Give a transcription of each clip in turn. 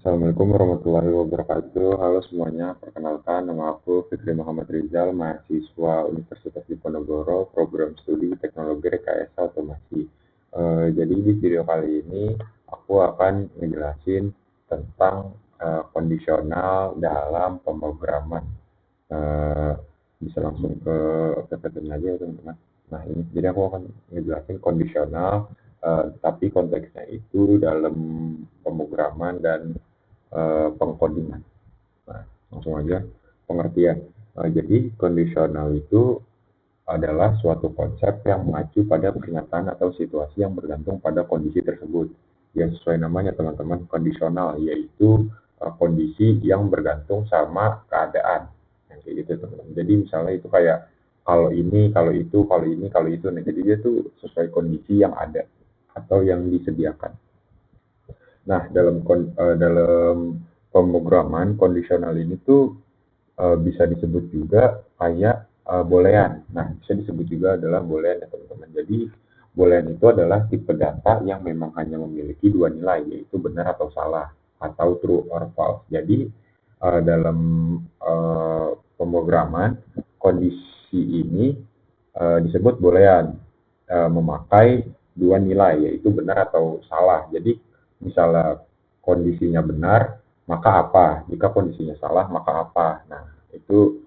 Assalamualaikum warahmatullahi wabarakatuh. Halo semuanya, perkenalkan nama aku Fikri Muhammad Rizal, mahasiswa Universitas Diponegoro, program studi Teknologi Rekayasa Otomasi. Jadi di video kali ini aku akan ngejelasin tentang kondisional dalam pemrograman. Eh, Bisa langsung ke PPT-nya aja ya teman-teman. Nah ini, jadi aku akan ngejelasin kondisional, tapi konteksnya itu dalam pemrograman dan pengkodingan. Nah, langsung aja pengertian. Jadi kondisional itu adalah suatu konsep yang mengacu pada pernyataan atau situasi yang bergantung pada kondisi tersebut. Yang sesuai namanya teman-teman, kondisional, yaitu kondisi yang bergantung sama keadaan. Yang kayak gitu teman-teman. Jadi misalnya itu kayak kalau ini, kalau itu, kalau ini, kalau itu. Nah, jadi dia tuh sesuai kondisi yang ada atau yang disediakan. Nah, dalam pemrograman kondisional ini tuh bisa disebut juga kayak boolean. Nah, bisa disebut juga adalah boolean ya teman-teman. Jadi boolean itu adalah tipe data yang memang hanya memiliki dua nilai, yaitu benar atau salah, atau true or false. Jadi dalam pemrograman kondisi ini disebut boolean, memakai dua nilai, yaitu benar atau salah. Jadi misalnya kondisinya benar, maka apa? Jika kondisinya salah, maka apa? Nah, itu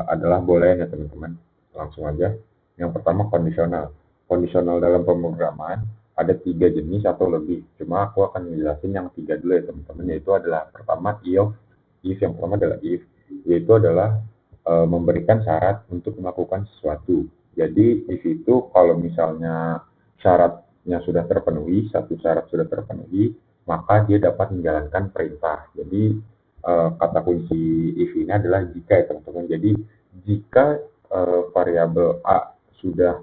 adalah boleh ya teman-teman. Langsung aja. Yang pertama kondisional. Kondisional dalam pemrograman ada tiga jenis atau lebih. Cuma aku akan menjelaskan yang tiga dulu ya teman-teman. Yaitu adalah pertama if yang pertama adalah if, yaitu adalah memberikan syarat untuk melakukan sesuatu. Jadi if itu kalau misalnya syaratnya sudah terpenuhi, satu syarat sudah terpenuhi, maka dia dapat menjalankan perintah. Jadi kata kunci if ini adalah jika ya teman-teman. Jadi jika variabel A sudah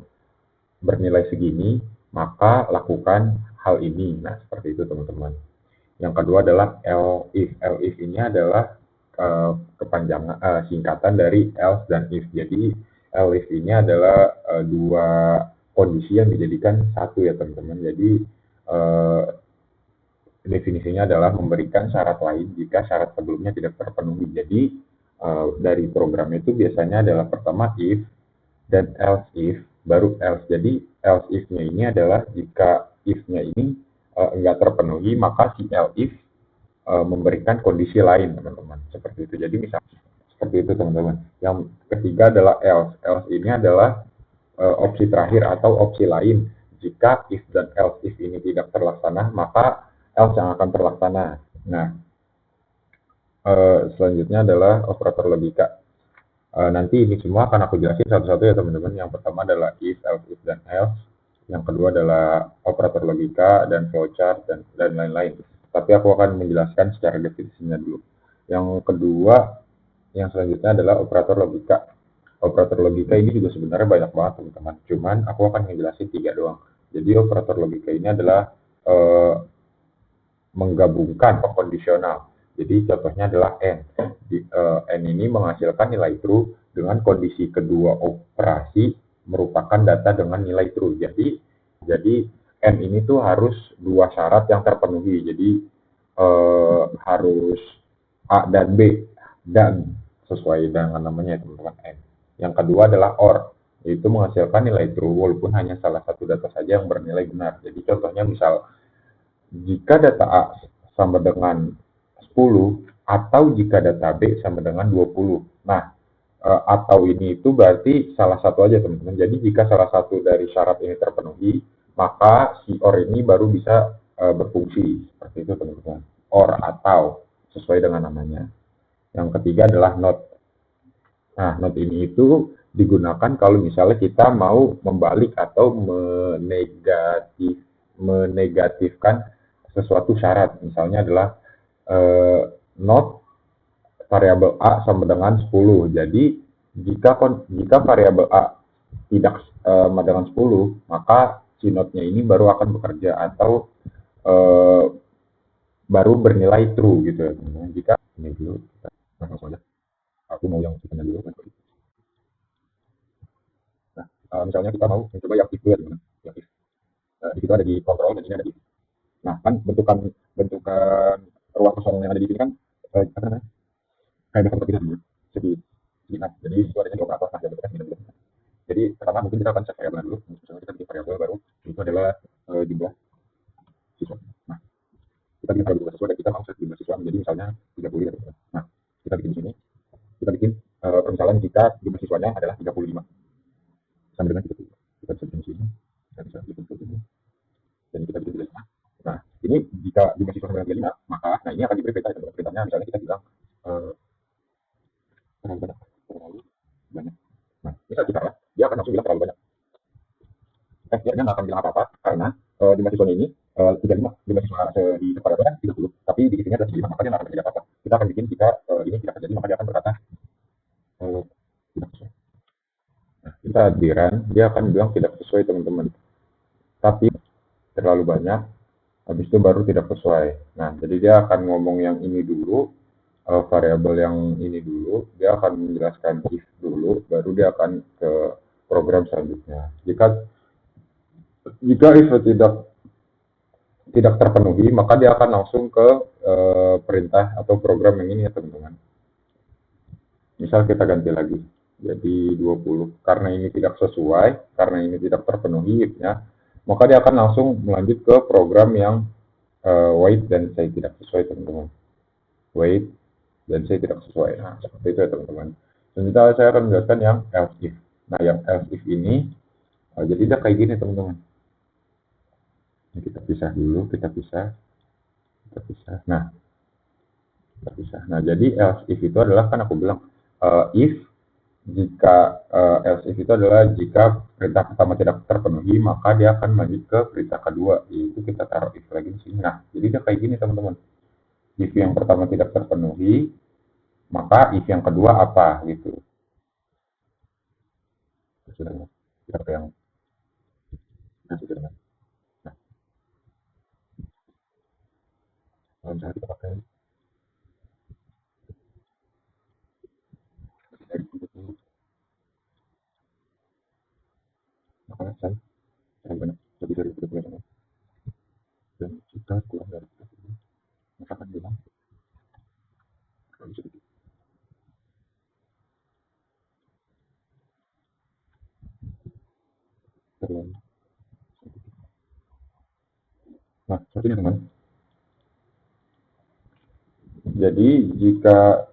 bernilai segini, maka lakukan hal ini. Nah, seperti itu teman-teman. Yang kedua adalah elif. Elif ini adalah kepanjangan singkatan dari else dan if. Jadi elif ini adalah dua kondisi yang dijadikan satu ya teman-teman. Jadi uh, definisinya adalah memberikan syarat lain jika syarat sebelumnya tidak terpenuhi. Jadi dari program itu biasanya adalah pertama if dan else if, baru else. Jadi else if-nya ini adalah jika if-nya ini enggak terpenuhi, maka si else if memberikan kondisi lain, teman-teman. Seperti itu. Jadi misalnya seperti itu, teman-teman. Yang ketiga adalah else. Else ini adalah opsi terakhir atau opsi lain. Jika if dan else if ini tidak terlaksana, maka else yang akan terlaksana. Nah, selanjutnya adalah operator logika. Nanti ini semua akan aku jelasin satu-satu ya teman-teman. Yang pertama adalah if, else, if, dan else. Yang kedua adalah operator logika dan flowchart dan lain-lain. Tapi aku akan menjelaskan secara definisinya dulu. Yang kedua, yang selanjutnya adalah operator logika. Operator logika ini juga sebenarnya banyak banget teman-teman. Cuman aku akan menjelaskan tiga doang. Jadi operator logika ini adalah eh, menggabungkan kondisional. Jadi contohnya adalah n. N ini menghasilkan nilai true dengan kondisi kedua operasi merupakan data dengan nilai true. Jadi n ini tuh harus dua syarat yang terpenuhi. Jadi harus A dan B dan sesuai dengan namanya teman-teman n. Yang kedua adalah OR, yaitu menghasilkan nilai true walaupun hanya salah satu data saja yang bernilai benar. Jadi contohnya misal jika data A sama dengan 10 atau jika data B sama dengan 20. Nah, atau ini itu berarti salah satu aja teman-teman. Jadi jika salah satu dari syarat ini terpenuhi, maka si OR ini baru bisa berfungsi. Seperti itu teman-teman. OR atau sesuai dengan namanya. Yang ketiga adalah not. Nah, not ini itu digunakan kalau misalnya kita mau membalik atau menegatifkan sesuatu syarat. Misalnya adalah not variabel A sama dengan 10. Jadi jika variabel A tidak sama dengan 10, maka si not-nya ini baru akan bekerja atau eh, baru bernilai true gitu ya. Jika ini dulu, langsung aja. Aku mau yang kitanya dulu. Nah, misalnya kita mau mencoba yang itu ya teman-teman. Yang if. Di situ ada di kontrol dan ini ada di. Nah, kan bentukan bentukan ruang kosong yang ada di sini kan apa namanya kayak seperti itu segi segi enam. Jadi itu adanya dua operator. Nah, yang bentuknya segini dulu. Jadi pertama mungkin kita akan set variabel dulu. Misalnya kita bikin variabel baru itu adalah jumlah siswa. Nah, kita bikin variabel jumlah siswa dan kita mau set jumlah siswa menjadi misalnya 30 ya. Nah, kita bikin di sini, kita bikin permisalan jika jumlah siswanya adalah 35 sama dengan 30. Kita bisa bikin di sini, kita bisa bikin di sini, dan kita bikin 35. Nah, ini jika jumlah siswa sama dengan 35, maka nah ini akan diberi perintah. Perintahnya misalnya kita bilang eh, terlalu banyak, terlalu banyak. Nah, misal kita ya, dia akan langsung bilang terlalu banyak. Dia nggak akan bilang apa-apa karena jumlah siswanya ini 35, jumlah siswa di sekolah itu kan 30, tapi di sini adalah 35, maka dia nggak akan terjadi apa-apa. Kita akan bikin jika ini tidak terjadi, maka dia akan berkata tidak sesuai. Nah, kita adiran, dia akan bilang tidak sesuai teman-teman. Tapi terlalu banyak, habis itu baru tidak sesuai. Nah, jadi dia akan ngomong yang ini dulu, variabel yang ini dulu, dia akan menjelaskan if dulu, baru dia akan ke program selanjutnya. Jika if tidak terpenuhi, maka dia akan langsung ke perintah atau program yang ini ya teman-teman. Misal kita ganti lagi jadi 20 karena ini tidak sesuai, karena ini tidak terpenuhi if-nya, maka dia akan langsung melanjut ke program yang wait dan say tidak sesuai teman-teman. Wait dan say tidak sesuai. Nah, seperti itu ya teman-teman. Selanjutnya saya akan menjelaskan yang else if. Nah, yang else if ini jadi dia kayak gini teman-teman. Kita pisah dulu, kita pisah. Nah, kita pisah. Nah, jadi else if itu adalah kan aku bilang if jika else if itu adalah jika perintah pertama tidak terpenuhi, maka dia akan lanjut ke perintah kedua, yaitu kita taruh if lagi di sini. Nah, jadi dia kayak gini teman-teman. If yang pertama tidak terpenuhi, maka if yang kedua apa gitu. Sudah, kita pakai yang sudah. Nah, kalau misalnya kita pakai maka saya banyak lebih dari 30 dan jika kurang dari 30, maka akan bilang terlalu sedikit. Terlalu. Nah, seperti ini teman. Jadi jika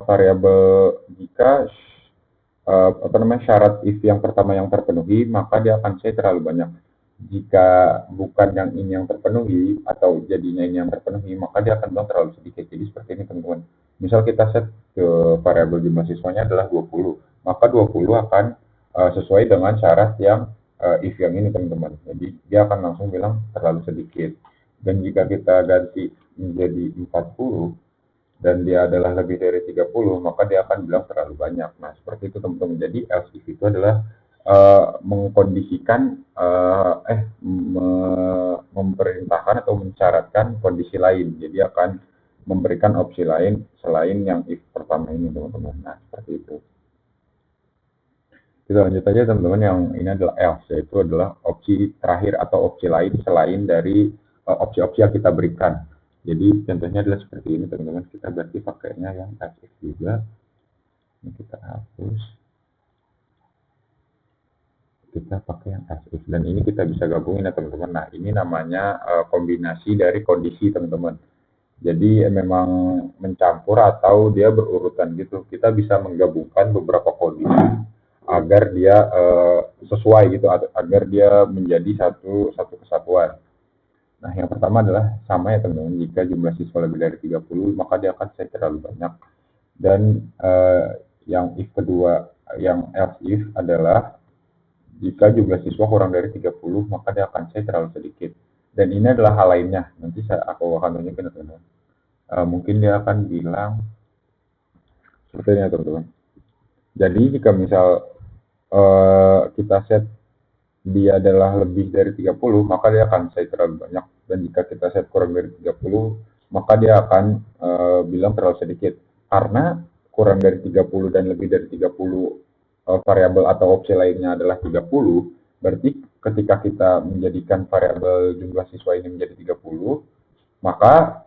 variabel apa namanya syarat if yang pertama yang terpenuhi, maka dia akan say terlalu banyak. Jika bukan yang ini yang terpenuhi atau jadinya ini yang terpenuhi, maka dia akan bilang terlalu sedikit. Jadi seperti ini teman-teman. Misal kita set ke variabel jumlah siswanya adalah 20, maka 20 akan sesuai dengan syarat yang if yang ini teman-teman. Jadi dia akan langsung bilang terlalu sedikit. Dan jika kita ganti menjadi 40 dan dia adalah lebih dari 30, maka dia akan bilang terlalu banyak. Nah, seperti itu teman-teman. Jadi else if itu adalah mengkondisikan memerintahkan atau mensyaratkan kondisi lain. Jadi akan memberikan opsi lain selain yang if pertama ini teman-teman. Nah, seperti itu. Kita lanjut aja teman-teman, yang ini adalah else, yaitu adalah opsi terakhir atau opsi lain selain dari opsi-opsi yang kita berikan. Jadi contohnya adalah seperti ini teman-teman, kita berarti pakainya yang else if juga. Ini kita hapus, kita pakai yang else if, dan ini kita bisa gabungin ya teman-teman. Nah, ini namanya kombinasi dari kondisi teman-teman. Jadi memang mencampur atau dia berurutan gitu. Kita bisa menggabungkan beberapa kondisi agar dia sesuai gitu, agar dia menjadi satu kesatuan. Nah, yang pertama adalah sama ya teman-teman, jika jumlah siswa lebih dari 30, maka dia akan say terlalu banyak. Dan yang if kedua, yang else if adalah jika jumlah siswa kurang dari 30, maka dia akan say terlalu sedikit. Dan ini adalah hal lainnya, nanti aku akan tunjukin teman-teman. Mungkin dia akan bilang seperti ini teman-teman. Jadi jika misal kita set dia adalah lebih dari 30, maka dia akan say terlalu banyak. Dan jika kita set kurang dari 30, maka dia akan bilang terlalu sedikit. Karena kurang dari 30 dan lebih dari 30 variabel atau opsi lainnya adalah 30, berarti ketika kita menjadikan variabel jumlah siswa ini menjadi 30, maka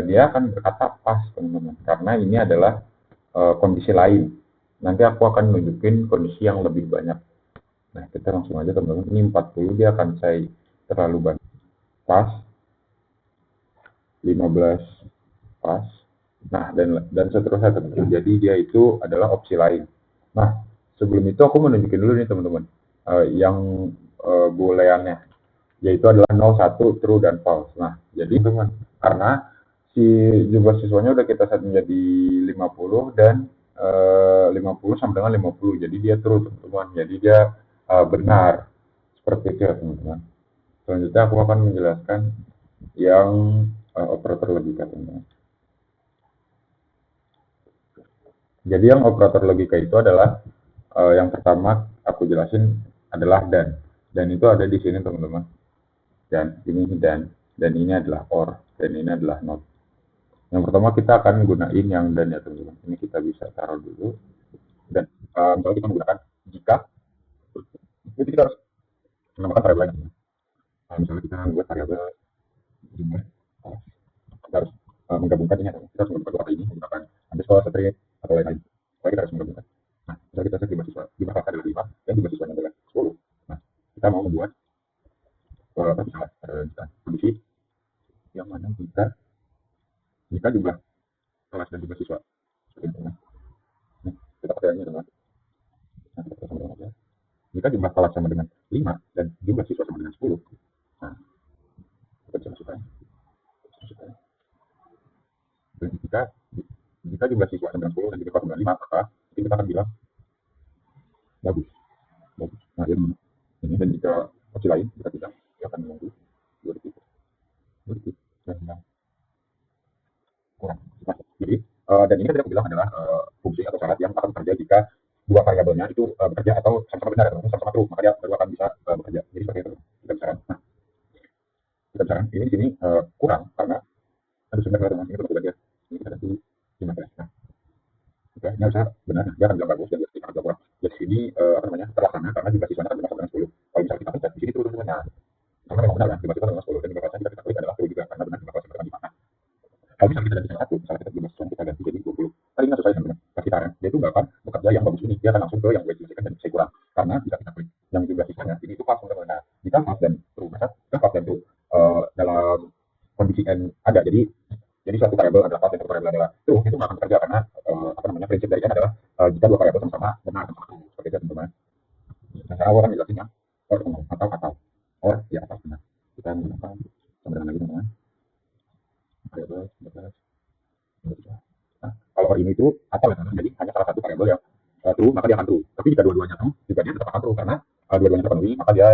dia akan berkata pas, teman-teman, karena ini adalah kondisi lain. Nanti aku akan nunjukin kondisi yang lebih banyak. Nah, kita langsung aja, teman-teman. Ini 40 dia akan saya terlalu banyak. Pas, 15 pas. Nah, dan seterusnya, teman-teman. Jadi dia itu adalah opsi lain. Nah, sebelum itu aku mau nunjukin dulu nih, teman-teman. Yang booleannya, yaitu adalah 0, 1, true, dan false. Nah, jadi teman, karena si jumlah siswanya udah kita set menjadi 50 dan 50 sama dengan 50. Jadi dia true, teman-teman. Jadi dia benar. Seperti itu ya, teman-teman. Selanjutnya aku akan menjelaskan yang operator logika, teman-teman. Jadi yang operator logika itu adalah yang pertama aku jelasin adalah dan. Dan itu ada di sini, teman-teman. Dan ini adalah or, dan ini adalah not. Yang pertama kita akan gunain yang dan ya, teman-teman. Ini kita bisa taruh dulu. Dan misalnya kita menggunakan jika, itu kita harus menambahkan variabel lain. Misalnya kita membuat variabel jumlah, kita harus menggabungkan ini, kita harus menggabungkan dua ini menggunakan underscore, string, atau lain-lain. Supaya kita harus menggabungkan. Nah, misalnya kita set jumlah kelas adalah 5 dan jumlah siswanya adalah 10. Nah, kita mau membuat misalnya kondisi yang mana jika jumlah kelas dan jumlah siswa seperti itu. Nah, kita pakai ini, teman. Nah, kita sama dengan aja. Jika jumlah kelas sama dengan 5 dan jumlah siswa sama dengan 10, nah, kita bisa masukkan. Dan jika jumlah siswa sama dengan 10 dan jumlah kelas sama dengan 5, maka kita akan bilang bagus. Bagus. Nah, ini dan jika opsi lain, kita tidak, dia akan menunggu 2 detik. 2 detik. Dan yang kurang. Jadi, dan ini kan aku bilang adalah fungsi atau syarat yang akan bekerja jika dua variabelnya itu bekerja atau sama-sama benar atau sama-sama true, maka dia baru akan bisa bekerja. Jadi seperti itu kita bicara. Nah, kita bicara ini di sini kurang karena ada sebenarnya, teman, ini perlu belajar. Ini kita ganti 15. Nah, oke, ini harusnya benar. Dia akan bilang bagus dan dia akan bilang kurang. Jadi sini apa namanya terlaksana karena jumlah siswanya kan dengan 10. Kalau misalnya kita pencet di sini turun semuanya. Karena memang benar kan jumlah siswa dengan 10 dan jumlah kelasnya kita klik adalah true juga karena benar jumlah kelasnya dengan 5. Kalau misalnya kita ganti dengan 1, misalnya kita jumlah siswanya kita ganti jadi 20. Kali ini sesuai dengan perkiraan. Dia itu nggak akan bekerja yang bagus ini. Dia akan langsung ke yang weight dan saya kurang. Karena jika kita klik yang jumlah siswanya ini itu pas, teman-teman. Nah, jika pas dan true, maka pas dan true dalam kondisi n ada. Jadi suatu variabel adalah pas dan satu variabel adalah true, itu nggak akan bekerja karena apa namanya prinsip dari n adalah jika dua variabel sama-sama benar sama true. Seperti itu, teman-teman. Nah, cara orang jelasinnya or atau or ya atas benar. Kita menggunakan sama dengan lagi, teman-teman. Variabel benar. Nah, kalau or ini itu atau ya, jadi hanya salah satu variabel yang true, maka dia akan true. Tapi jika dua-duanya true, juga dia tetap akan true karena dua-duanya terpenuhi, maka dia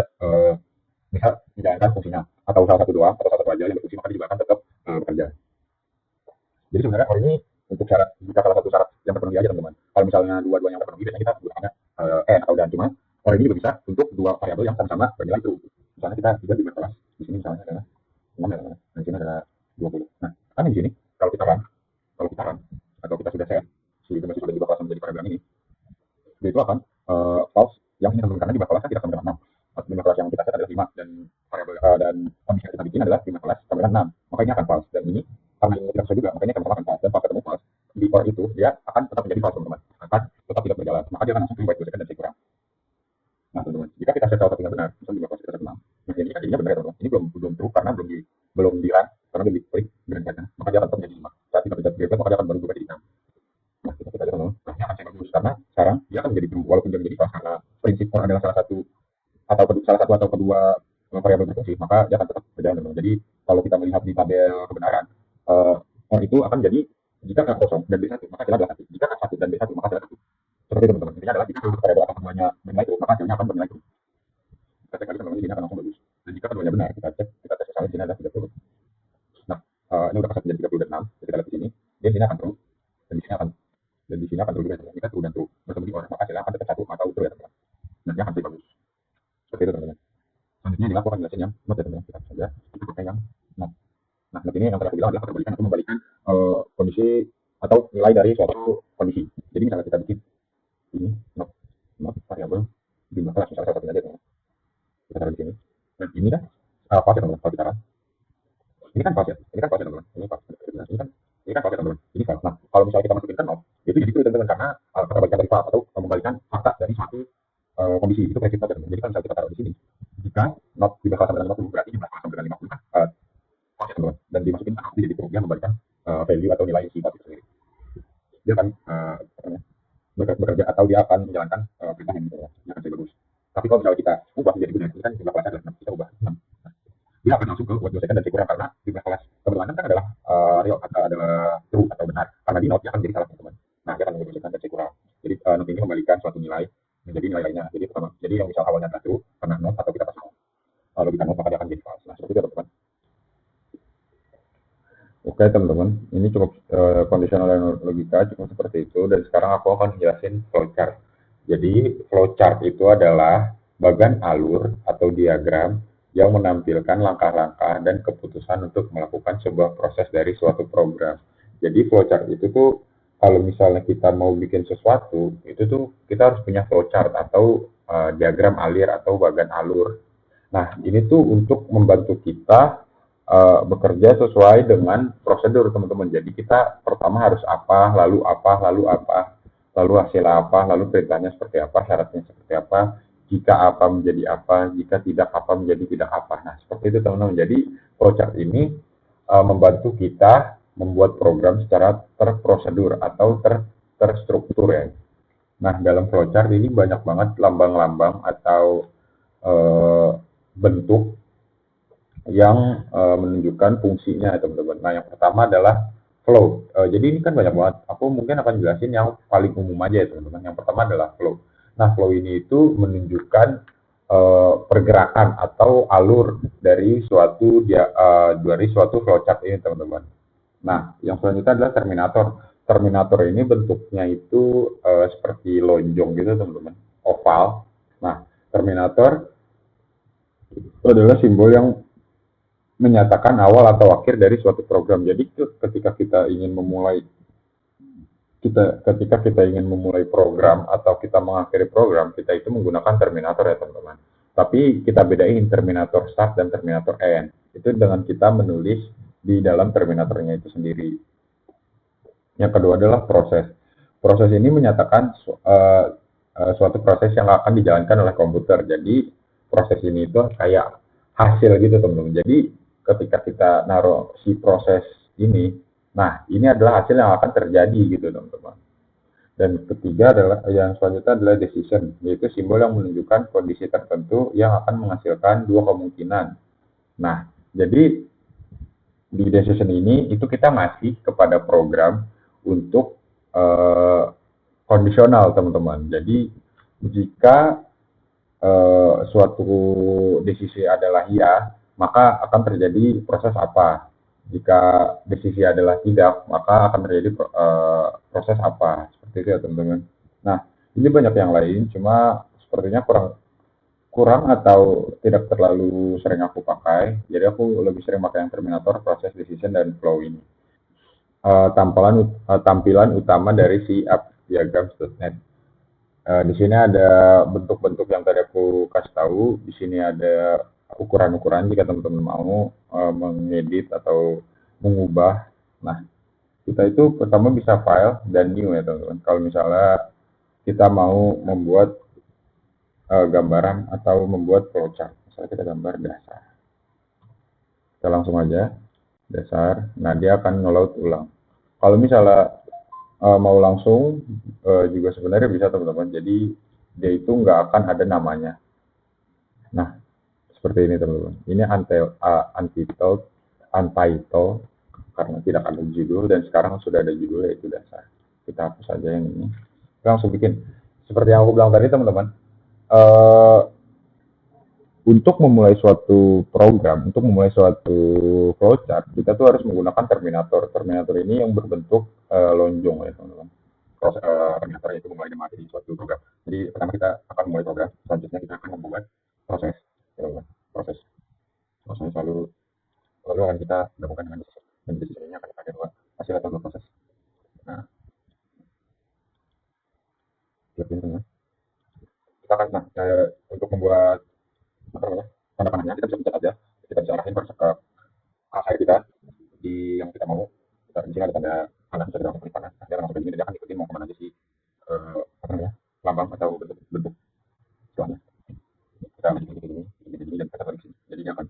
bisa menjalankan fungsinya. Atau salah satu doang, atau salah satu aja yang berfungsi, maka dia juga akan tetap bekerja. Jadi sebenarnya or ini untuk syarat, jika salah satu syarat yang terpenuhi aja, teman-teman. Kalau misalnya dua-duanya yang terpenuhi, biasanya kita gunakannya n atau dan. Cuma or ini juga bisa untuk dua variabel yang sama-sama bernilai true. Misalnya kita juga di kelas, di sini misalnya adalah 6 ya, teman-teman. Nah, di sini adalah 20. Nah, kan di sini kalau kita run atau kita sudah set si jumlah siswa dan jumlah kelas menjadi variabel ini, dia itu akan false yang ini, teman-teman, karena jumlah kelasnya tidak sama dengan 6. Jumlah kelas yang kita set adalah 5 dan variabel dan kondisi yang kita bikin adalah jumlah kelas sama dengan 6. Maka ini akan false dan ini karena ini tidak sesuai juga, makanya sama-sama akan false dan pas ketemu false di or itu dia akan tetap menjadi false, teman-teman. Akan tetap tidak berjalan. Maka dia akan langsung kembali dan saya kurang. Nah, teman-teman, jika kita set salah satunya benar, misalnya jumlah kelas kita set 6. Nah, ini kan jadinya benar ya, teman-teman. Ini belum true karena belum di run, karena belum di klik berangkatnya. Maka dia akan tetap menjadi 5. Saat kita pencet berangkat, maka dia akan baru berubah jadi 6. Nah, kita lihat, teman-teman. Nah, ini akan saya bagus karena sekarang dia akan menjadi true walaupun dia menjadi false karena prinsip or adalah salah satu atau kedua variabel berfungsi, maka dia akan tetap berjalan, teman-teman. Jadi kalau kita melihat di tabel kebenaran, or itu akan jadi jika k kosong dan b1 maka hasilnya adalah 1. Jika k 1 dan b1 maka hasilnya 1. Seperti itu, teman-teman. Intinya adalah jika variabel atas semuanya bernilai true, maka hasilnya akan bernilai true. Kita cek lagi, teman-teman, di sini akan langsung bagus. Dan jika keduanya benar, kita cek misalnya di sini adalah 30. Nah, ini udah kasih menjadi 30 dan 6. Kita lihat di sini, dia di sini akan true dan di sini akan true juga, teman-teman. Jika true dan true bertemu di or, maka hasilnya akan tetap 1 atau true ya, teman-teman. Dan dia akan jadi bagus. Seperti itu, teman-teman. Selanjutnya adalah aku akan jelasin yang not ya, teman-teman. Kita saja kita pakai yang not. Nah, not ini yang tadi aku bilang adalah perbalikan atau membalikan kondisi atau nilai dari suatu kondisi. Jadi misalnya kita bikin ini not variabel jumlah kelas, misalnya salah satunya aja, teman-teman. Kita taruh di sini. Dan ini dah pas ya, teman-teman, kalau kita run. Ini kan fase, ini kan fase teman-teman. Ini kan fase teman-teman. Ini fase. Nah, kalau misalnya kita masukin ke not, itu jadi itu teman-teman karena perbaikan dari fase atau mengembalikan fakta dari suatu kondisi itu prinsip not teman-teman. Jadi kalau misalnya kita taruh di sini, jika not di fase dengan 50 berarti jumlah fase dengan 50 kan fase teman-teman. Dan dimasukin ke not jadi dia memberikan value atau nilai si not itu sendiri. Dia akan bekerja atau dia akan menjalankan perintah yang yang akan bagus. Tapi kalau misalnya kita ubah menjadi benar, ini kan jumlah kelasnya adalah 6, kita ubah 6, dia akan langsung ke buat dosekan dan kurang karena jumlah kelas kebetulan kan adalah real atau adalah true atau benar karena di note dia akan menjadi salah teman-teman. Nah dia akan mendosekan dan kurang. Jadi note ini kembalikan suatu nilai menjadi nilai lainnya. Jadi pertama, jadi yang misal awalnya adalah true karena note atau kita pasang logika note maka dia akan jadi false. Nah seperti itu teman-teman. Oke teman-teman, ini cukup kondisional dan logika cukup seperti itu dan sekarang aku akan jelasin flowchart. Jadi flowchart itu adalah bagan alur atau diagram yang menampilkan langkah-langkah dan keputusan untuk melakukan sebuah proses dari suatu program. Jadi flowchart itu tuh kalau misalnya kita mau bikin sesuatu, itu tuh kita harus punya flowchart atau diagram alir atau bagan alur. Nah, ini tuh untuk membantu kita bekerja sesuai dengan prosedur teman-teman. Jadi kita pertama harus apa, lalu apa, lalu apa, lalu hasil apa, lalu perintahnya seperti apa, syaratnya seperti apa, jika apa menjadi apa, jika tidak apa menjadi tidak apa. Nah, seperti itu teman-teman. Jadi flowchart ini membantu kita membuat program secara terprosedur atau terstruktur ya. Nah, dalam flowchart ini banyak banget lambang-lambang atau eh, bentuk yang menunjukkan fungsinya teman-teman. Nah, yang pertama adalah flow. Jadi ini kan banyak banget. Aku mungkin akan jelasin yang paling umum aja ya teman-teman. Yang pertama adalah flow. Nah, flow ini itu menunjukkan pergerakan atau alur dari suatu flowchart ini teman-teman. Nah, yang selanjutnya adalah terminator. Terminator ini bentuknya itu seperti lonjong gitu teman-teman, oval. Nah, terminator itu adalah simbol yang menyatakan awal atau akhir dari suatu program. Jadi ketika kita ingin memulai program atau kita mengakhiri program, kita itu menggunakan terminator ya teman-teman. Tapi kita bedain terminator start dan terminator end. Itu dengan kita menulis di dalam terminatornya itu sendiri. Yang kedua adalah proses. Proses ini menyatakan suatu proses yang akan dijalankan oleh komputer. Jadi proses ini itu kayak hasil gitu teman-teman. Jadi ketika kita naruh si proses ini, nah ini adalah hasil yang akan terjadi gitu teman-teman. Dan ketiga adalah yang selanjutnya adalah decision, yaitu simbol yang menunjukkan kondisi tertentu yang akan menghasilkan dua kemungkinan. Nah, jadi di decision ini itu kita ngasih kepada program untuk kondisional teman-teman. Jadi jika suatu desisi adalah iya, maka akan terjadi proses apa. Jika desisi adalah tidak, maka akan terjadi proses apa. Seperti itu ya teman-teman. Nah, ini banyak yang lain, cuma sepertinya kurang kurang atau tidak terlalu sering aku pakai. Jadi aku lebih sering pakai yang Terminator, Process Decision, dan Flow ini. Tampilan utama dari si app diagrams.net. Di sini ada bentuk-bentuk yang tadi aku kasih tahu. Di sini ada ukuran-ukuran jika teman-teman mau mengedit atau mengubah. Nah, kita itu pertama bisa file dan new ya teman-teman. Kalau misalnya kita mau membuat gambaran atau membuat flowchart. Misalnya kita gambar dasar. Kita langsung aja dasar. Nah, dia akan ngeload ulang. Kalau misalnya mau langsung juga sebenarnya bisa teman-teman. Jadi dia itu nggak akan ada namanya. Nah, seperti ini teman-teman. Ini untitled, untitled karena tidak ada judul dan sekarang sudah ada judul yaitu dasar. Kita hapus saja yang ini. Kita langsung bikin. Seperti yang aku bilang tadi teman-teman. Untuk memulai suatu program, untuk memulai suatu flowchart, kita tuh harus menggunakan terminator. Terminator ini yang berbentuk lonjong ya teman-teman. Terminator itu memulai dan mengakhiri suatu program. Jadi pertama kita akan memulai program, selanjutnya kita akan membuat proses, ya, proses, proses lalu akan kita lakukan dengan decision. Dan decision ini akan ada dua hasil atau dua proses. Nah, lihat ini teman. Kita akan untuk membuat apa namanya tanda panahnya kita bisa pencet aja, kita bisa arahin ke akhir kita di yang kita mau. Kita di sini ada tanda panas, bisa kita klik panas. Nah, dia akan masuk ke sini dan dia akan ikutin mau kemana aja sih apa namanya lambang atau bentuk istilahnya. Kita lanjut gini dan kita tarik sini. Jadi dia akan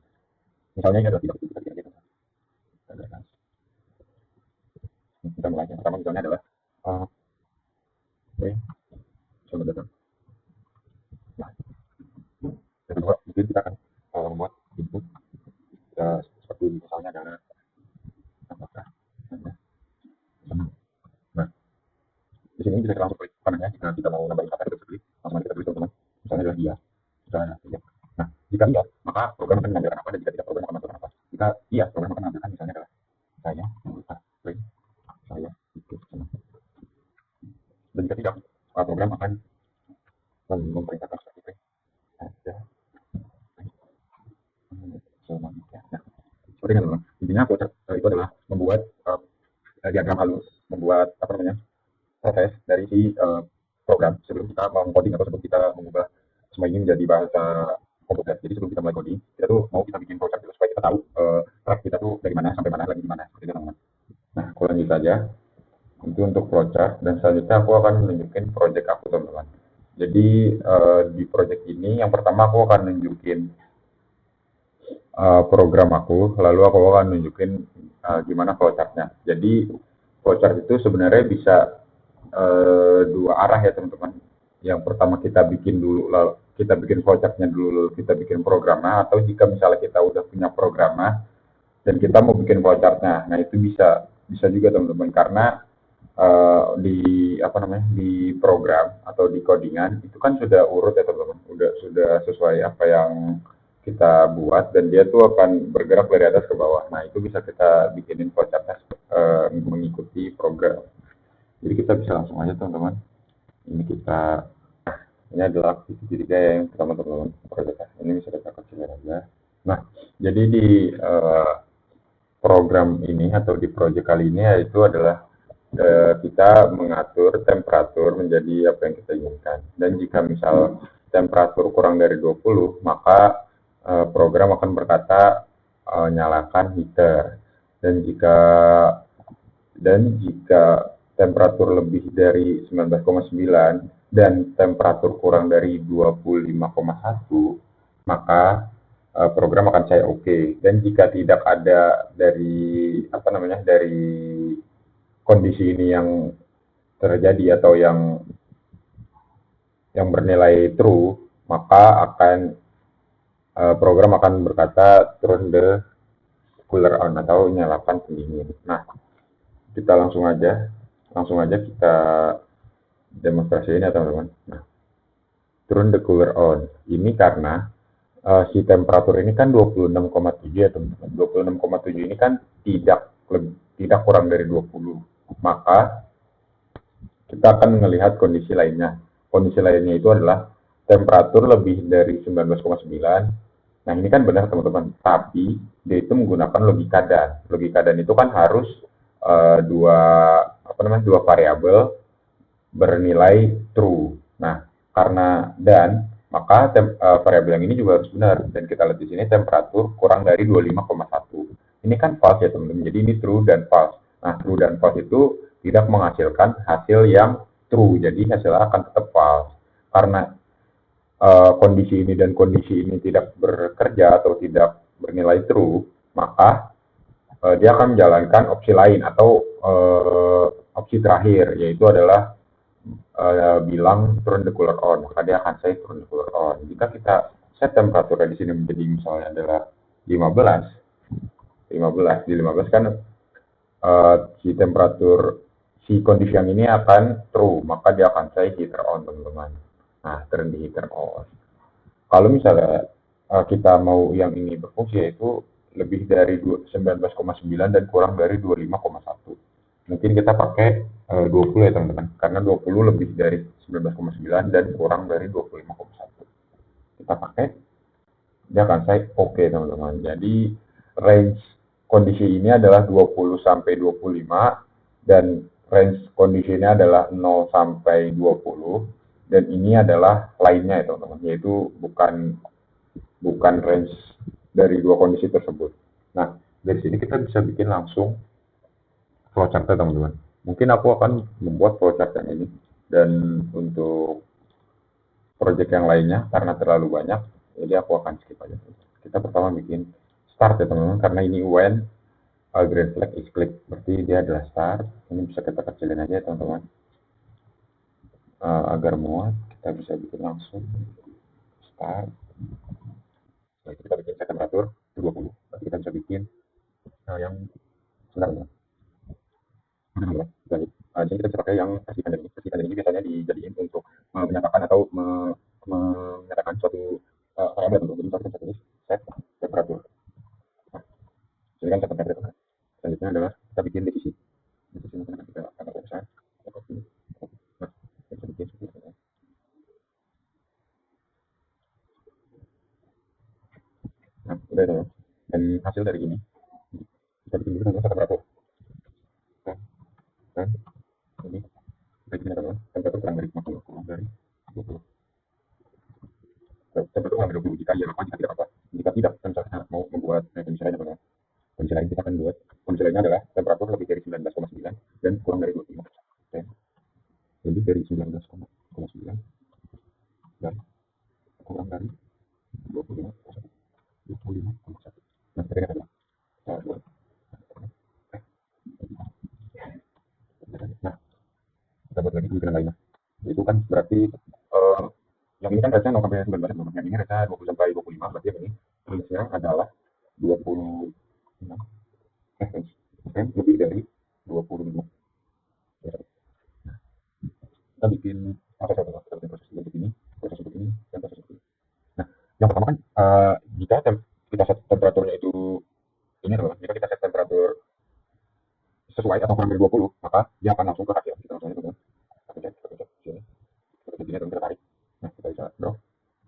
misalnya ini adalah tidak kita gitu. Kita mulai yang pertama misalnya adalah oke, selamat datang. Nah, yang kedua mungkin kita akan membuat input seperti misalnya adalah apakah anda senang. Nah, di sini bisa kita langsung klik panahnya jika kita mau nambahin kata itu klik langsung aja kita tulis teman-teman. Misalnya adalah dia, misalnya iya. Nah, jika iya, maka program akan mengambilkan apa dan jika tidak program akan mengambilkan apa. Jika iya, program akan mengambilkan misalnya adalah saya membuka print, saya itu senang. Dan jika tidak, program akan memerintahkan seperti itu. Ada semuanya. Nah, seperti itu teman-teman. Intinya flowchart itu adalah membuat diagram halus, membuat apa namanya proses dari si program sebelum kita mengcoding atau sebelum kita mengubah semua ini menjadi bahasa komputer. Jadi sebelum kita mulai coding, kita tuh mau kita bikin flowchart dulu supaya kita tahu track kita tuh dari mana sampai mana lagi di mana seperti itu teman-teman. Nah, aku lanjut saja. Itu untuk flowchart dan selanjutnya aku akan menunjukin project aku teman-teman. Jadi di project ini yang pertama aku akan nunjukin program aku, lalu aku akan nunjukin gimana flowchartnya. Jadi flowchart itu sebenarnya bisa dua arah ya teman-teman. Yang pertama kita bikin dulu, lalu kita bikin flowchartnya dulu, lalu kita bikin programnya. Atau jika misalnya kita udah punya programnya dan kita mau bikin flowchartnya, nah itu bisa juga teman-teman karena di apa namanya di program atau di codingan itu kan sudah urut ya teman-teman, sudah sesuai apa yang kita buat dan dia tuh akan bergerak dari atas ke bawah. Nah itu bisa kita bikinin flowchartnya mengikuti program. Jadi kita bisa langsung aja teman-teman. Ini adalah activity 3 ya yang pertama teman-teman proyeknya. Ini bisa kita kecilin aja. Nah jadi di program ini atau di proyek kali ini yaitu adalah kita mengatur temperatur menjadi apa yang kita inginkan. Dan jika misal temperatur kurang dari 20, maka program akan berkata nyalakan heater. Dan jika temperatur lebih dari 19,9 dan temperatur kurang dari 25,1, maka program akan saya oke. Dan jika tidak ada dari apa namanya dari kondisi ini yang terjadi atau yang bernilai true, maka program akan berkata turn the cooler on atau nyalakan pendingin. Nah, kita langsung aja kita demonstrasiin ya teman-teman. Nah, turn the cooler on. Ini karena si temperatur ini kan 26,7 ya teman-teman. 26,7 ini kan tidak kurang dari 20. Maka kita akan melihat kondisi lainnya. Kondisi lainnya itu adalah temperatur lebih dari 19,9. Nah, ini kan benar teman-teman, tapi dia itu menggunakan logika dan. Logika dan itu kan harus dua variabel bernilai true. Nah, karena dan maka variabel yang ini juga harus benar dan kita lihat di sini temperatur kurang dari 25,1. Ini kan false ya teman-teman. Jadi ini true dan false. Nah, true dan false itu tidak menghasilkan hasil yang true. Jadi hasilnya akan tetap false. Karena kondisi ini dan kondisi ini tidak bekerja atau tidak bernilai true, maka dia akan menjalankan opsi lain atau opsi terakhir, yaitu adalah bilang turn the cooler on. Maka dia akan say turn the cooler on. Jika kita set temperaturnya di sini menjadi misalnya adalah 15 di 15 kan si kondisi yang ini akan true, maka dia akan say heater on teman-teman. Nah, turn the heater on. Kalau misalnya kita mau yang ini berfungsi yaitu lebih dari 19,9 dan kurang dari 25,1. Mungkin kita pakai 20 ya teman-teman, karena 20 lebih dari 19,9 dan kurang dari 25,1. Kita pakai, dia akan say oke teman-teman. Jadi range kondisi ini adalah 20 sampai 25 dan range kondisinya adalah 0 sampai 20 dan ini adalah lainnya ya teman-teman, yaitu bukan range dari dua kondisi tersebut. Nah, Dari sini kita bisa bikin langsung flowchart-nya teman-teman. Mungkin aku akan membuat flowchart yang ini, dan untuk project yang lainnya karena terlalu banyak, jadi aku akan skip aja. Kita pertama bikin start ya teman-teman, karena ini when green flag is click, berarti dia adalah start. Ini bisa kita kecilin aja ya teman-teman. Agar muat, kita bisa bikin langsung start. Nah, kita bikin set temperatur 20. Berarti kita bisa bikin yang sebentar ya. Jadi kita bisa pakai yang versi pendek ini. Versi pendek ini biasanya dijadiin untuk menyatakan atau menyatakan suatu variabel. Jadi misalnya kita tulis set temperatur. Nah, ini kan set temperatur. Selanjutnya adalah kita bikin divisi. Divisi ini kita akan besar. Kita copy. Nah, kita bikin seperti ini. Nah, udah ya. Dan hasil dari ini kita bikin dulu set temperatur. Nah, dan ini kita bikin adalah temperatur kurang dari 50, kurang dari 20. Temperatur kurang dari 20. Jika iya apa, jika tidak apa. Jika tidak, kan misalnya mau membuat kondisi lain apa, kondisi lain kita akan buat, kondisi lainnya adalah temperatur lebih dari 19,9 dan kurang dari 25%. Lebih dari 19,9 dan kurang dari 25,1. 25,1. Nah, kita adalah nah, kita buat lagi pemikiran lainnya. Itu kan berarti yang ini kan range 0 sampai 19, yang ini range 20 sampai 25, berarti yang ini range-nya adalah 26, lebih dari 25. Ya, kita bikin proses kita bikin proses bentuk ini, proses bentuk ini, dan proses bentuk ini. Nah, yang pertama kan jika kita set temperaturnya itu ini adalah jika kita set temperatur sesuai atau kurang dari 20, maka dia akan langsung ke hasil. Kita langsung aja kita pencet sini, kita pencet sini dan kita tarik. Nah, kita bisa draw.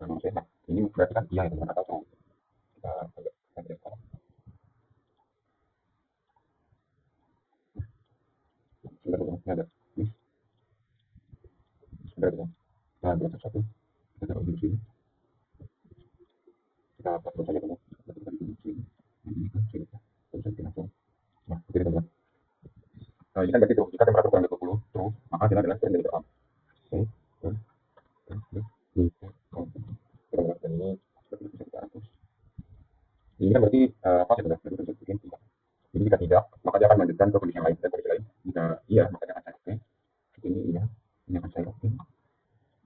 Nah, ini berarti kan iya ya teman-teman, atau kita agak pendek sekarang. Sebentar teman, ini ada list. Sebentar teman. Kita buat satu, kita taruh di sini. Kita upload saja teman. Kita bikin di sini. Ini kan sini. Kita bisa bikin langsung. Nah, oke teman. Nah, ini kan berarti tuh, jika temperatur kurang dari 20, terus maka hasilnya adalah turun dari berapa? Oke, dan ini seperti bisa kita hapus. Ini kan berarti apa ya sudah bisa bikin tidak. Jadi jika tidak, maka dia akan melanjutkan ke kondisi yang lain. Dan kondisi lain, jika iya, maka dia akan saya oke. Ini iya, ini akan saya oke.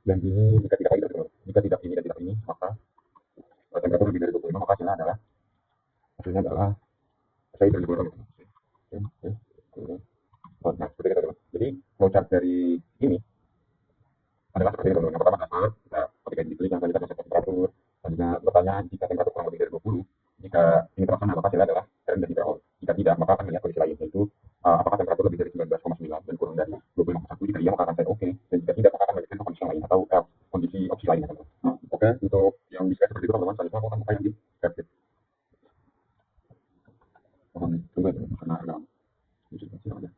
Dan ini jika tidak lagi, jika tidak ini dan tidak ini, maka temperatur lebih dari 25, maka hasilnya adalah saya dari 25. Nah, seperti itu. Jadi flowchart dari ini adalah seperti ini. Yang pertama dasar, kita ketika diklik yang selanjutnya set temperatur. Selanjutnya pertanyaan jika temperatur kurang lebih dari 20, jika ini terlaksana maka hasilnya adalah trend dari bawah. Jika tidak, maka akan melihat kondisi lain, yaitu apakah temperatur lebih dari 19,9 dan kurang dari 25,1. Jika iya, maka akan saya oke. Dan jika tidak, maka akan melanjutkan ke kondisi yang lain atau kondisi opsi lain. Oke, untuk yang bisa seperti itu teman-teman, selanjutnya aku akan buka yang di Skype. Tunggu ya, karena agak ada.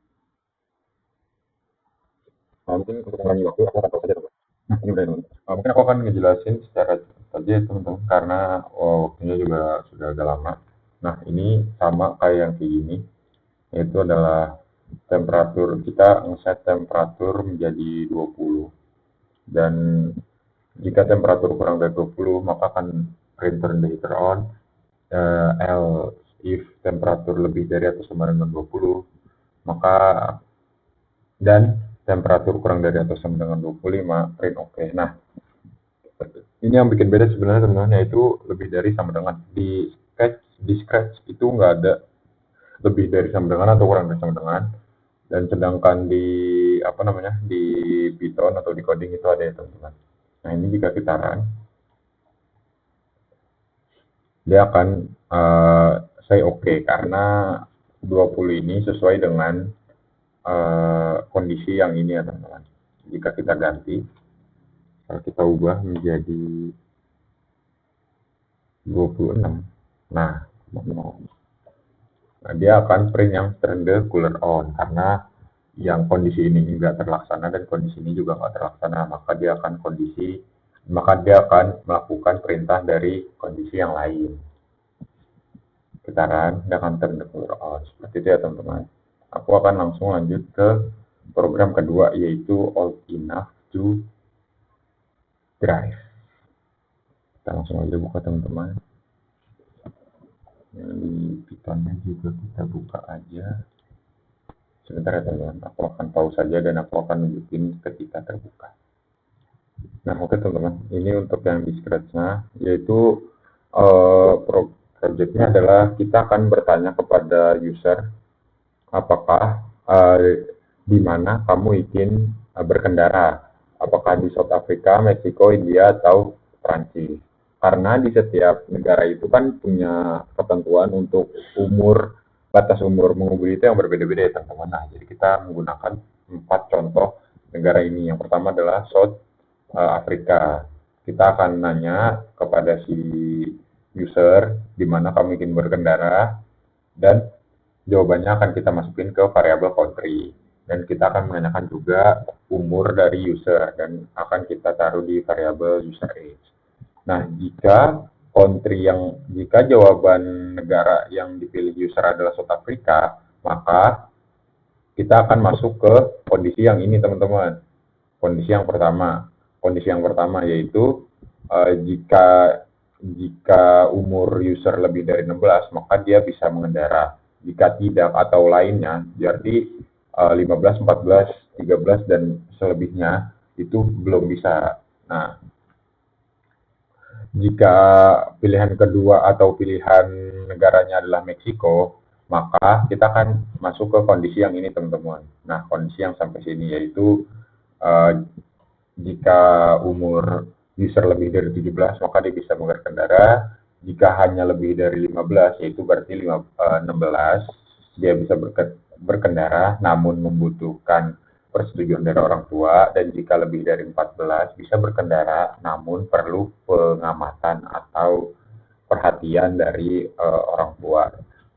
Mungkin untuk mengurangi waktu, aku akan tahu saja teman. Nah, ini udah teman. Mungkin aku akan ngejelasin secara cepat aja ya teman-teman, karena waktunya juga sudah agak lama. Nah, ini sama kayak yang kayak gini, yaitu adalah temperatur, kita ngeset temperatur menjadi 20. Dan jika temperatur kurang dari 20, maka akan print turn the heater on. Else if temperatur lebih dari atau sama dengan 20, maka dan temperatur kurang dari atau sama dengan 25, print oke. Nah, ini yang bikin beda sebenarnya teman-teman, yaitu lebih dari sama dengan. Di Scratch itu nggak ada lebih dari sama dengan atau kurang dari sama dengan, dan sedangkan di apa namanya, di Python atau di coding itu ada ya teman-teman. Nah, ini jika kita run, dia akan say oke, karena 20 ini sesuai dengan kondisi yang ini ya teman-teman. Jika kita ganti, kalau kita ubah menjadi 26, nah dia akan print yang turn the cooler on, karena yang kondisi ini nggak terlaksana dan kondisi ini juga nggak terlaksana, maka dia akan melakukan perintah dari kondisi yang lain. sekarang dia akan turn the power on. Seperti itu ya teman-teman. Aku akan langsung lanjut ke program kedua, yaitu old enough to drive. Kita langsung aja buka teman-teman. Yang di Pythonnya juga kita buka aja. Sebentar ya teman-teman, aku akan pause saja dan aku akan nunjukin ketika terbuka. Nah oke teman-teman, ini untuk yang di scratch-nya, yaitu project-nya adalah kita akan bertanya kepada user apakah di mana kamu ingin berkendara, apakah di South Africa, Meksiko, India, atau Prancis. Karena di setiap negara itu kan punya ketentuan untuk batas umur mengemudi itu yang berbeda-beda ya teman-teman. Nah, jadi kita menggunakan 4 contoh negara ini. Yang pertama adalah South Afrika. Kita akan nanya kepada si user di mana kamu ingin berkendara, dan jawabannya akan kita masukin ke variabel country, dan kita akan menanyakan juga umur dari user dan akan kita taruh di variabel user age. Nah, jika jawaban negara yang dipilih user adalah South Africa, maka kita akan masuk ke kondisi yang ini teman-teman. Kondisi yang pertama yaitu jika umur user lebih dari 16, maka dia bisa mengendara. Jika tidak atau lainnya, berarti 15, 14, 13, dan selebihnya itu belum bisa. Nah, jika pilihan kedua atau pilihan negaranya adalah Meksiko, maka kita akan masuk ke kondisi yang ini teman-teman. Nah, kondisi yang sampai sini yaitu jika umur user lebih dari 17, maka dia bisa berkendara. Jika hanya lebih dari 15, yaitu berarti 16, dia bisa berkendara namun membutuhkan persetujuan dari orang tua. Dan jika lebih dari 14, bisa berkendara namun perlu pengamatan atau perhatian dari orang tua.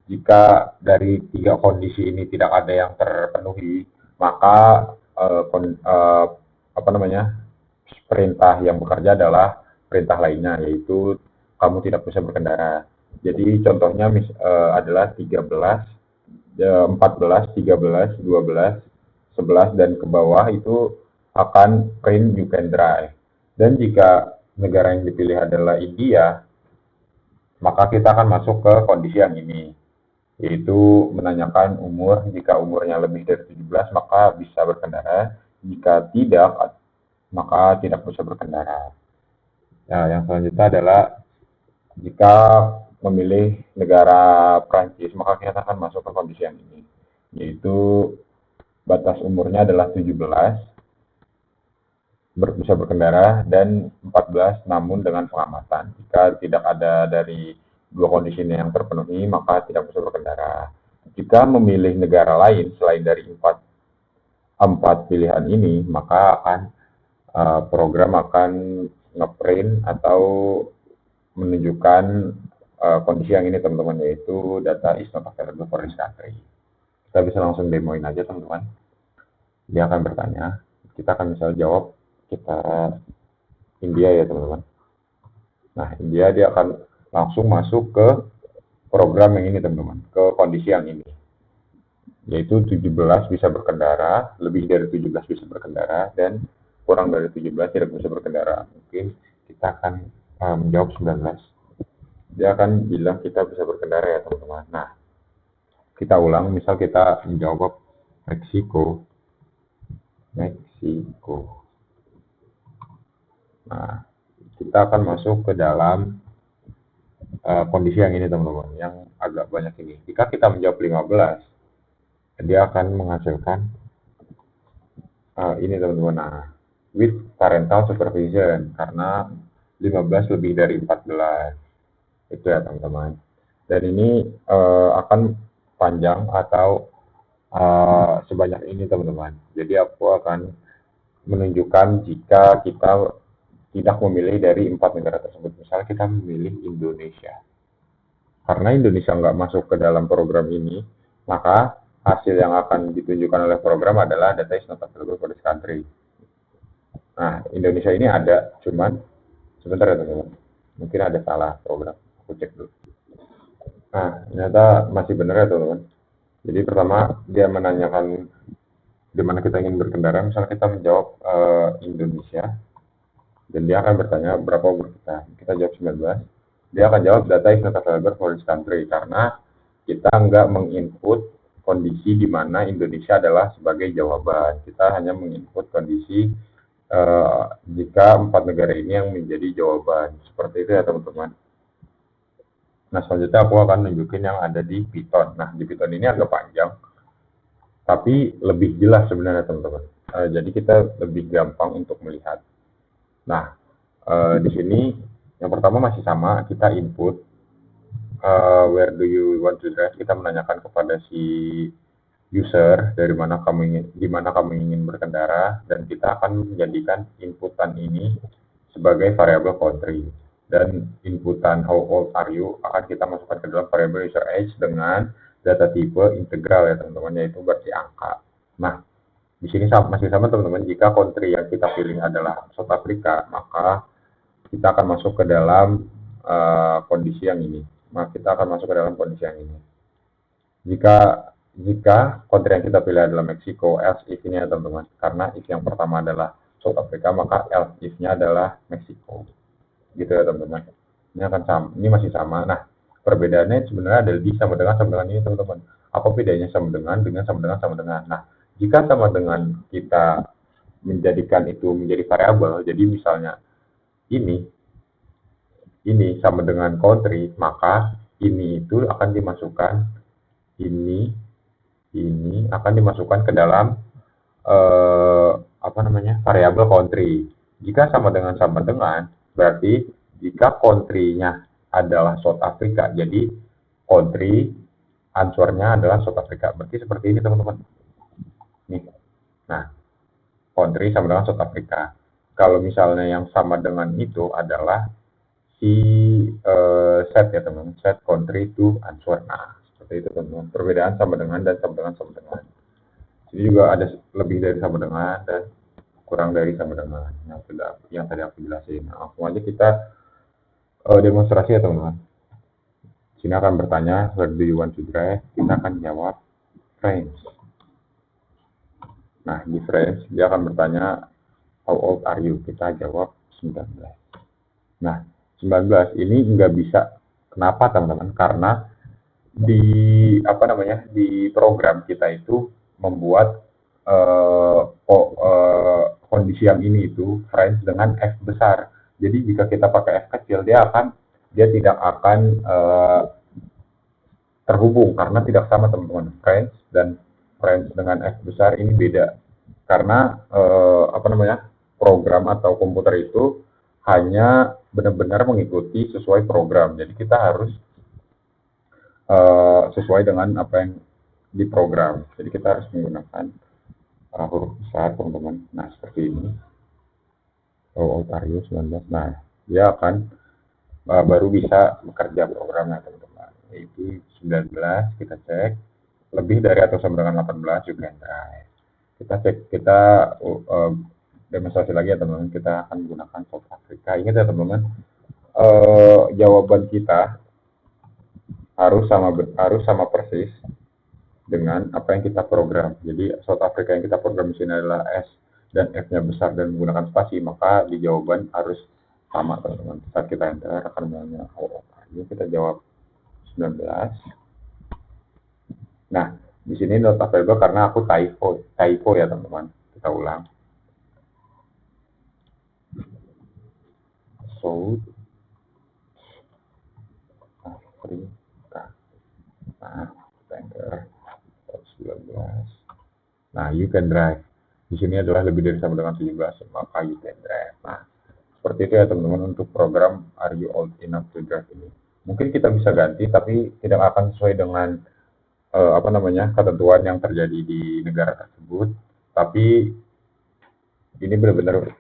Jika dari 3 kondisi ini tidak ada yang terpenuhi, maka perintah yang bekerja adalah perintah lainnya, yaitu kamu tidak bisa berkendara. Jadi contohnya adalah 13, 14, 13, 12, 11, dan ke bawah itu akan print you can drive. Dan jika negara yang dipilih adalah India, maka kita akan masuk ke kondisi yang ini, yaitu menanyakan umur. Jika umurnya lebih dari 17, maka bisa berkendara. Jika tidak, maka tidak bisa berkendara. Nah, yang selanjutnya adalah jika memilih negara Prancis, maka kita akan masuk ke kondisi yang ini, yaitu batas umurnya adalah 17, bisa berkendara, dan 14 namun dengan pengamatan. Jika tidak ada dari dua kondisi ini yang terpenuhi, maka tidak bisa berkendara. Jika memilih negara lain selain dari empat pilihan ini, maka program akan ngeprint atau menunjukkan kondisi yang ini teman-teman, yaitu data is not available for this country. Kita bisa langsung demoin aja teman-teman. Dia akan bertanya, kita akan misalnya jawab kita India ya teman-teman. Nah, India dia akan langsung masuk ke program yang ini teman-teman, ke kondisi yang ini, yaitu 17 bisa berkendara, lebih dari 17 bisa berkendara, dan kurang dari 17 tidak bisa berkendara. Mungkin kita akan menjawab 19. Dia akan bilang kita bisa berkendara ya teman-teman. Nah, kita ulang, misal kita menjawab Meksiko. Nah, kita akan masuk ke dalam kondisi yang ini teman-teman, yang agak banyak ini. Jika kita menjawab 15, dia akan menghasilkan ini teman-teman. Nah, with parental supervision, karena 15 lebih dari 14. Itu ya teman-teman. Dan ini akan panjang atau sebanyak ini teman-teman. Jadi aku akan menunjukkan jika kita tidak memilih dari 4 negara tersebut. Misalnya kita memilih Indonesia. Karena Indonesia nggak masuk ke dalam program ini, maka hasil yang akan ditunjukkan oleh program adalah data is not available for this country. Nah, Indonesia ini ada, cuman sebentar ya teman-teman. Mungkin ada salah program. Aku cek dulu. Nah, ternyata masih benar ya teman-teman. Jadi pertama dia menanyakan di mana kita ingin berkendara, misalnya kita menjawab Indonesia, dan dia akan bertanya berapa umur kita. Kita jawab 19. Dia akan jawab data is not available for this country karena kita nggak menginput kondisi di mana Indonesia adalah sebagai jawaban. Kita hanya menginput kondisi jika empat negara ini yang menjadi jawaban. Seperti itu ya teman-teman. Nah selanjutnya aku akan nunjukin yang ada di Python. Nah di Python ini agak panjang, tapi lebih jelas sebenarnya teman-teman. Jadi kita lebih gampang untuk melihat. Nah di sini yang pertama masih sama, kita input where do you want to drive, kita menanyakan kepada si user dari mana kamu ingin, di mana kamu ingin berkendara, dan kita akan menjadikan inputan ini sebagai variabel country, dan inputan how old are you akan kita masukkan ke dalam variabel user age dengan data tipe integral ya teman-teman, yaitu berarti angka. Nah di sini masih sama teman-teman, jika country yang kita pilih adalah South Africa, maka kita akan masuk ke dalam kondisi yang ini. Maka kita akan masuk ke dalam kondisi yang ini. Jika country yang kita pilih adalah Meksiko, else if ini ya teman-teman. Karena if yang pertama adalah South Africa, maka else if-nya adalah Meksiko. Gitu ya teman-teman. Ini akan sama, ini masih sama. Nah, perbedaannya sebenarnya adalah di sama dengan ini teman-teman. Apa bedanya sama dengan sama dengan sama dengan? Nah, jika sama dengan kita menjadikan itu menjadi variabel, jadi misalnya ini sama dengan country, maka ini itu akan dimasukkan, ini akan dimasukkan ke dalam apa namanya, variabel country. Jika sama dengan berarti jika country-nya adalah South Africa, jadi country answernya adalah South Africa. Berarti seperti ini teman-teman. Nih. Nah, country sama dengan South Africa. Kalau misalnya yang sama dengan itu adalah si set ya teman-teman, set country to answer. Nah, seperti itu teman-teman. Perbedaan sama dengan dan sama dengan sama dengan. Jadi juga ada lebih dari sama dengan dan kurang dari sama dengan yang tadi aku jelasin. Nah, langsung aja kita demonstrasi ya teman-teman. Sini akan bertanya, where do you want to drive? Kita akan jawab France. Nah, di France dia akan bertanya, how old are you? Kita jawab 19. Nah, 19 ini nggak bisa. Kenapa teman-teman? Karena di program kita itu membuat kondisi yang ini itu French dengan F besar. Jadi jika kita pakai F kecil, dia tidak akan terhubung karena tidak sama teman-teman. French dan French dengan F besar ini beda karena program atau komputer itu hanya benar-benar mengikuti sesuai program. Jadi kita harus sesuai dengan apa yang diprogram. Jadi kita harus menggunakan huruf besar teman-teman. Nah seperti ini. Ontario 19. Nah dia akan baru bisa bekerja programnya teman-teman. Yaitu 19 kita cek lebih dari atau sama dengan 18 you can drive. Kita demonstrasi lagi ya teman-teman. Kita akan menggunakan South Africa. Ingat ya teman-teman. Jawaban kita harus sama persis dengan apa yang kita program. Jadi South Africa yang kita program di sini adalah S dan F-nya besar dan menggunakan spasi, maka di jawaban harus sama teman-teman. Saat kita enter akan menanya ini kita jawab 19. Nah, di sini not available karena aku typo ya teman-teman. Kita ulang. South Africa. Nah, kita enter 19. Nah, you can drive. Di sini adalah lebih dari sama dengan 17, maka you can drive. Nah, seperti itu ya teman-teman untuk program Are You Old Enough to Drive ini. Mungkin kita bisa ganti, tapi tidak akan sesuai dengan ketentuan yang terjadi di negara tersebut. Tapi ini benar-benar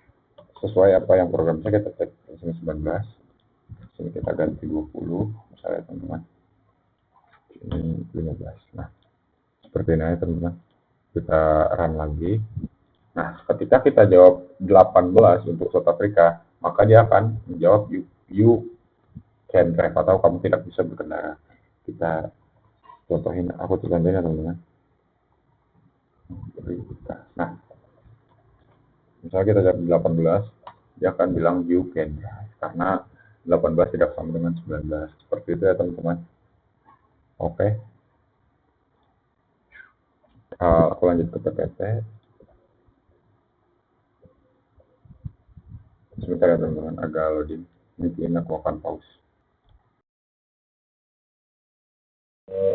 sesuai apa yang program saya. Kita cek di sini 19. Sini kita ganti 20, misalnya teman-teman. Ini 15. Nah, seperti ini ya teman-teman. Kita run lagi. Nah, ketika kita jawab 18 untuk South Africa, maka dia akan menjawab you can drive atau kamu tidak bisa berkendara. Kita contohin, aku contohin ya teman-teman. Nah, misalnya kita cari 18, dia akan bilang you can drive, karena 18 tidak sama dengan 19. Seperti itu ya teman-teman. Oke. Aku lanjut ke PPT. Sebentar ya teman-teman, agak loading. Mungkin aku akan pause.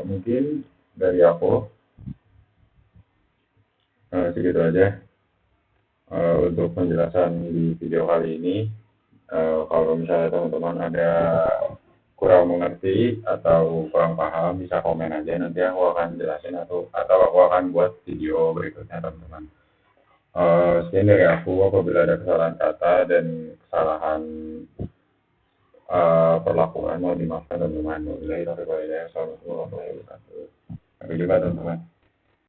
Mungkin dari aku segitu aja untuk penjelasan di video kali ini. Kalau misalnya teman-teman ada kurang mengerti atau kurang paham, bisa komen aja, nanti aku akan jelasin atau aku akan buat video berikutnya teman-teman. Sekian dari aku. Apabila ada kesalahan kata dan kesalahan perlakuan, mohon dimaafkan teman-teman. Wabillahi taufiq wal hidayah. Assalamualaikum warahmatullahi wabarakatuh. Sampai jumpa teman-teman.